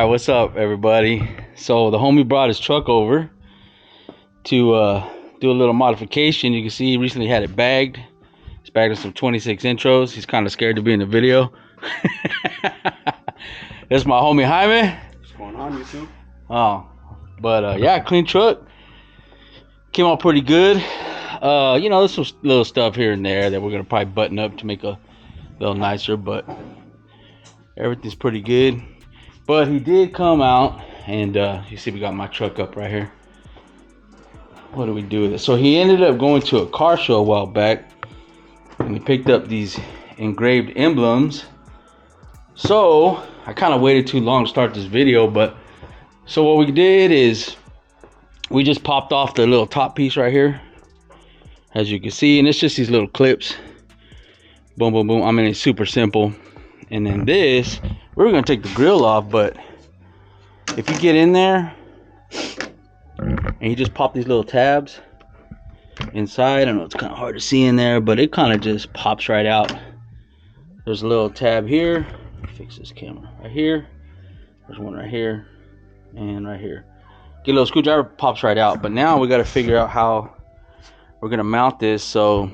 Alright, what's up everybody? So the homie brought his truck over to do a little modification. You can see he recently had it bagged. He's bagged with some 26 intros. He's kind of scared to be in the video. That's my homie Jaime. What's going on, you two? Oh, but yeah, clean truck. Came out pretty good. You know, there's some little stuff here and there that we're gonna probably button up to make a little nicer, but everything's pretty good. But he did come out, and you see we got my truck up right here. What do we do with it? So he ended up going to a car show a while back, and he picked up these engraved emblems. So I kind of waited too long to start this video, but so what we did is we just popped off the little top piece right here, as you can see, and it's just these little clips. Boom, boom, boom. I mean, it's super simple. And then this, we're gonna take the grill off, but if you get in there and you just pop these little tabs inside, I know it's kind of hard to see in there, but it kind of just pops right out. There's a little tab here. Fix this camera right here. There's one right here and right here. Get a little screwdriver, pops right out. But now we got to figure out how we're gonna mount this. So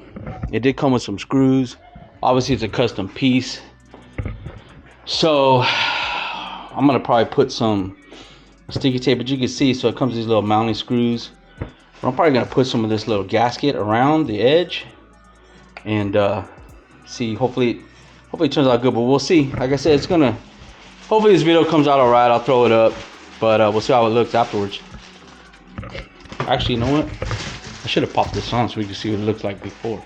it did come with some screws. Obviously it's a custom piece, so I'm gonna probably put some sticky tape, but you can see, so it comes with these little mounting screws. But I'm probably gonna put some of this little gasket around the edge and see. Hopefully it turns out good, but we'll see. Like I said, it's gonna, hopefully this video comes out all right. I'll throw it up, but we'll see how it looks afterwards. Actually, you know what, I should have popped this on so we can see what it looks like before.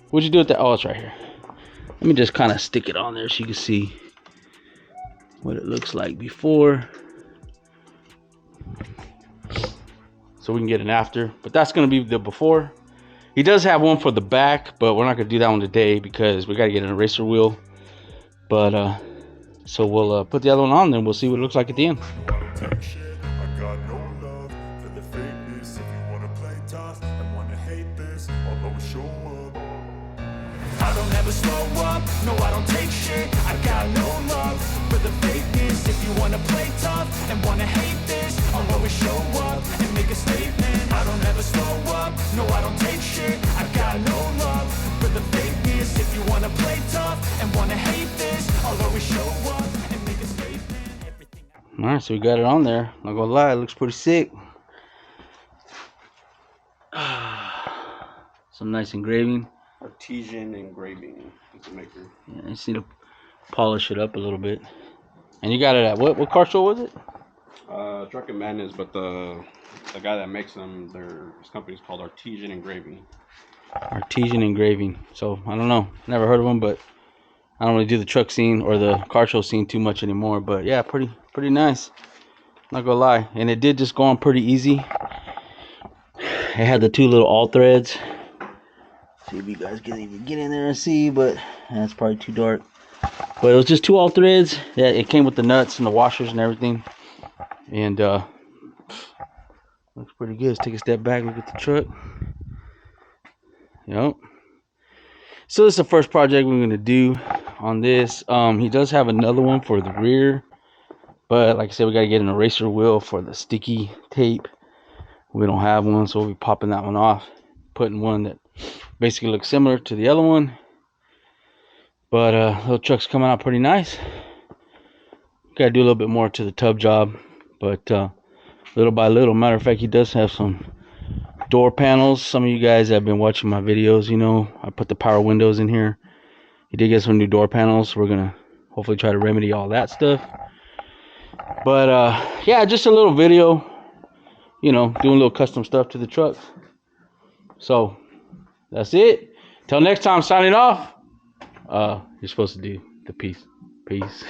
What'd you do with that? Oh, it's right here. Let me just kind of stick it on there so you can see what it looks like before, so we can get an after. But that's gonna be the before. He does have one for the back, but we're not gonna do that one today because we gotta get an eraser wheel. But so we'll put the other one on, then we'll see what it looks like at the end. I don't ever slow up, no I don't take shit. I got no love for the fakeness. If you wanna play tough and wanna hate this, I'll always show up and make a statement. I don't ever slow up, no I don't take shit. I got no love for the fakeness. If you wanna play tough and wanna hate this, I'll always show up and make a statement. Alright, so we got it on there. Not gonna lie, it looks pretty sick. Some nice engraving. Artesian engraving is the maker. Yeah, I just need to polish it up a little bit. And you got it at what car show was it? Truck and Madness, but the guy that makes them, his company's called Artesian Engraving. Artesian engraving. So I don't know, never heard of them, but I don't really do the truck scene or the car show scene too much anymore. But yeah, pretty nice. Not gonna lie, and it did just go on pretty easy. It had the two little all threads. See if you guys can even get in there and see, but that's probably too dark. But it was just two all threads. Yeah, it came with the nuts and the washers and everything. And looks pretty good. Let's take a step back, look at the truck. Yep. So this is the first project we're gonna do on this. He does have another one for the rear, but like I said, we gotta get an eraser wheel for the sticky tape. We don't have one, so we'll be popping that one off, putting one that basically looks similar to the other one. But little truck's coming out pretty nice. Gotta do a little bit more to the tub job, but little by little. Matter of fact, he does have some door panels. Some of you guys that have been watching my videos, you know, I put the power windows in here. He did get some new door panels. We're gonna hopefully try to remedy all that stuff. But yeah, just a little video, you know, doing a little custom stuff to the truck. So that's it. Till next time, signing off. You're supposed to do the peace. Peace.